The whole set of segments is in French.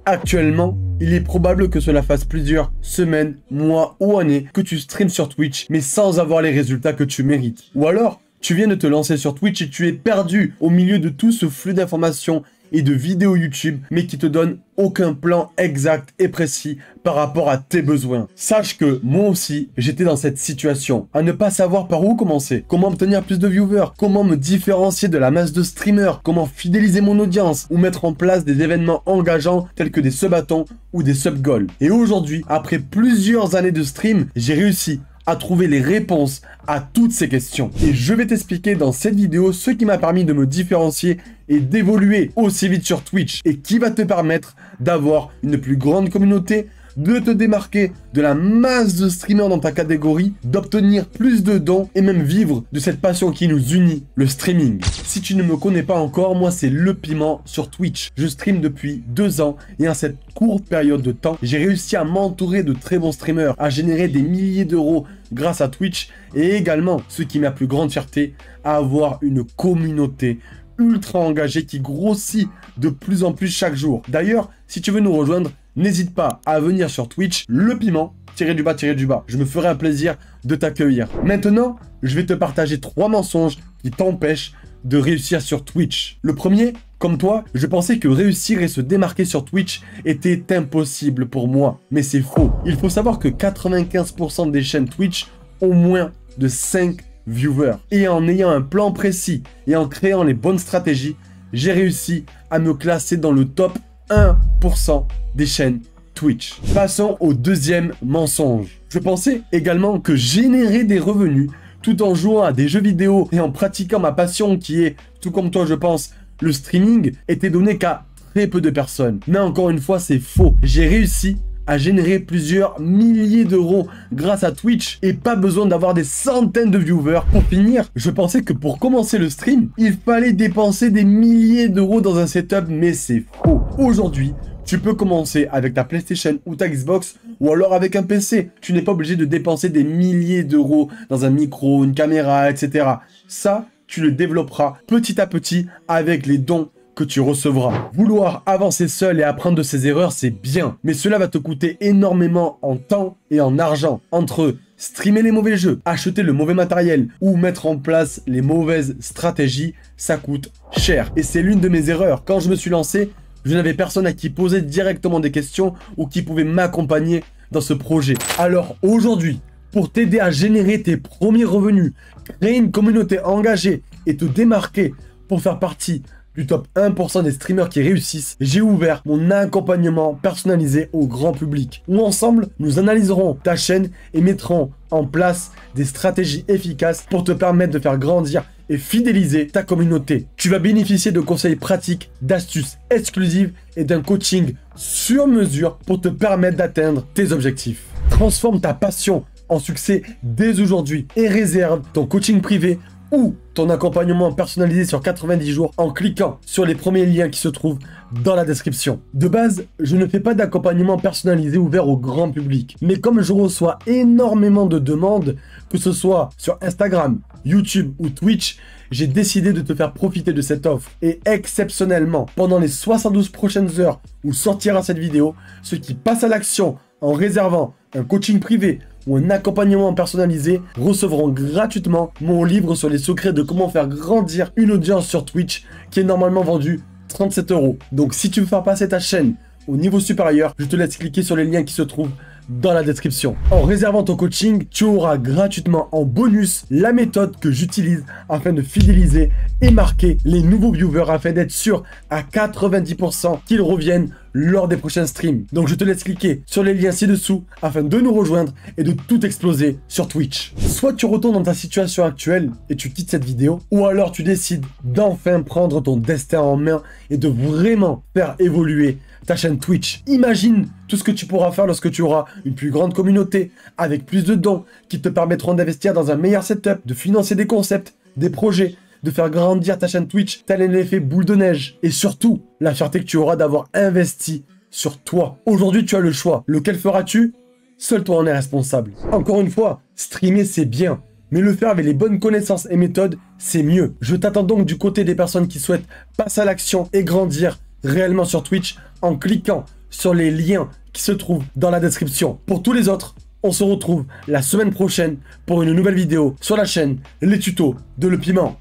Actuellement, il est probable que cela fasse plusieurs semaines, mois ou années que tu streams sur Twitch, mais sans avoir les résultats que tu mérites. Ou alors, tu viens de te lancer sur Twitch et tu es perdu au milieu de tout ce flux d'informations et de vidéos YouTube, mais qui te donne aucun plan exact et précis par rapport à tes besoins. Sache que moi aussi, j'étais dans cette situation, à ne pas savoir par où commencer, comment obtenir plus de viewers, comment me différencier de la masse de streamers, comment fidéliser mon audience, ou mettre en place des événements engageants tels que des sub-bâtons ou des sub-goals. Et aujourd'hui, après plusieurs années de stream, j'ai réussi à trouver les réponses à toutes ces questions. Et je vais t'expliquer dans cette vidéo ce qui m'a permis de me différencier et d'évoluer aussi vite sur Twitch et qui va te permettre d'avoir une plus grande communauté, de te démarquer de la masse de streamers dans ta catégorie, d'obtenir plus de dons et même vivre de cette passion qui nous unit, le streaming. Si tu ne me connais pas encore, moi c'est Le Piment sur Twitch. Je stream depuis 2 ans et en cette courte période de temps, j'ai réussi à m'entourer de très bons streamers, à générer des milliers d'euros grâce à Twitch et également, ce qui est ma plus grande fierté, à avoir une communauté ultra engagée qui grossit de plus en plus chaque jour. D'ailleurs, si tu veux nous rejoindre, n'hésite pas à venir sur Twitch, Le Piment, tiré du bas. Je me ferai un plaisir de t'accueillir. Maintenant, je vais te partager 3 mensonges qui t'empêchent de réussir sur Twitch. Le premier, comme toi, je pensais que réussir et se démarquer sur Twitch était impossible pour moi. Mais c'est faux. Il faut savoir que 95% des chaînes Twitch ont moins de 5 viewers. Et en ayant un plan précis et en créant les bonnes stratégies, j'ai réussi à me classer dans le top 1% des chaînes Twitch. Passons au deuxième mensonge. Je pensais également que générer des revenus tout en jouant à des jeux vidéo et en pratiquant ma passion qui est, tout comme toi je pense, le streaming, était donné qu'à très peu de personnes. Mais encore une fois, c'est faux. J'ai réussi à générer plusieurs milliers d'euros grâce à Twitch et pas besoin d'avoir des centaines de viewers. Pour finir, je pensais que pour commencer le stream, il fallait dépenser des milliers d'euros dans un setup, mais c'est faux. Aujourd'hui, tu peux commencer avec ta PlayStation ou ta Xbox ou alors avec un PC. Tu n'es pas obligé de dépenser des milliers d'euros dans un micro, une caméra, etc. Ça, tu le développeras petit à petit avec les dons que tu recevras. Vouloir avancer seul et apprendre de ses erreurs, c'est bien. Mais cela va te coûter énormément en temps et en argent. Entre streamer les mauvais jeux, acheter le mauvais matériel ou mettre en place les mauvaises stratégies, ça coûte cher. Et c'est l'une de mes erreurs. Quand je me suis lancé, je n'avais personne à qui poser directement des questions ou qui pouvait m'accompagner dans ce projet. Alors aujourd'hui, pour t'aider à générer tes premiers revenus, créer une communauté engagée et te démarquer pour faire partie du top 1% des streamers qui réussissent, j'ai ouvert mon accompagnement personnalisé au grand public, où ensemble, nous analyserons ta chaîne et mettrons en place des stratégies efficaces pour te permettre de faire grandir et fidéliser ta communauté. Tu vas bénéficier de conseils pratiques, d'astuces exclusives et d'un coaching sur mesure pour te permettre d'atteindre tes objectifs. Transforme ta passion en succès dès aujourd'hui et réserve ton coaching privé ou ton accompagnement personnalisé sur 90 jours en cliquant sur les premiers liens qui se trouvent dans la description. De base, je ne fais pas d'accompagnement personnalisé ouvert au grand public. Mais comme je reçois énormément de demandes, que ce soit sur Instagram, YouTube ou Twitch, j'ai décidé de te faire profiter de cette offre. Et exceptionnellement, pendant les 72 prochaines heures où sortira cette vidéo, ceux qui passent à l'action en réservant un coaching privé ou un accompagnement personnalisé recevront gratuitement mon livre sur les secrets de comment faire grandir une audience sur Twitch qui est normalement vendu 37 €. Donc si tu veux faire passer ta chaîne au niveau supérieur, je te laisse cliquer sur les liens qui se trouvent dans la description. En réservant ton coaching, tu auras gratuitement en bonus la méthode que j'utilise afin de fidéliser et marquer les nouveaux viewers afin d'être sûr à 90% qu'ils reviennent lors des prochains streams. Donc je te laisse cliquer sur les liens ci-dessous afin de nous rejoindre et de tout exploser sur Twitch. Soit tu retournes dans ta situation actuelle et tu quittes cette vidéo, ou alors tu décides d'enfin prendre ton destin en main et de vraiment faire évoluer ta chaîne Twitch. Imagine tout ce que tu pourras faire lorsque tu auras une plus grande communauté, avec plus de dons qui te permettront d'investir dans un meilleur setup, de financer des concepts, des projets, de faire grandir ta chaîne Twitch, tel un effet boule de neige. Et surtout, la fierté que tu auras d'avoir investi sur toi. Aujourd'hui, tu as le choix. Lequel feras-tu? Seul toi en es responsable. Encore une fois, streamer c'est bien, mais le faire avec les bonnes connaissances et méthodes, c'est mieux. Je t'attends donc du côté des personnes qui souhaitent passer à l'action et grandir réellement sur Twitch en cliquant sur les liens qui se trouvent dans la description. Pour tous les autres, on se retrouve la semaine prochaine pour une nouvelle vidéo sur la chaîne Les Tutos de Le Piment.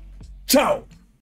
Ciao!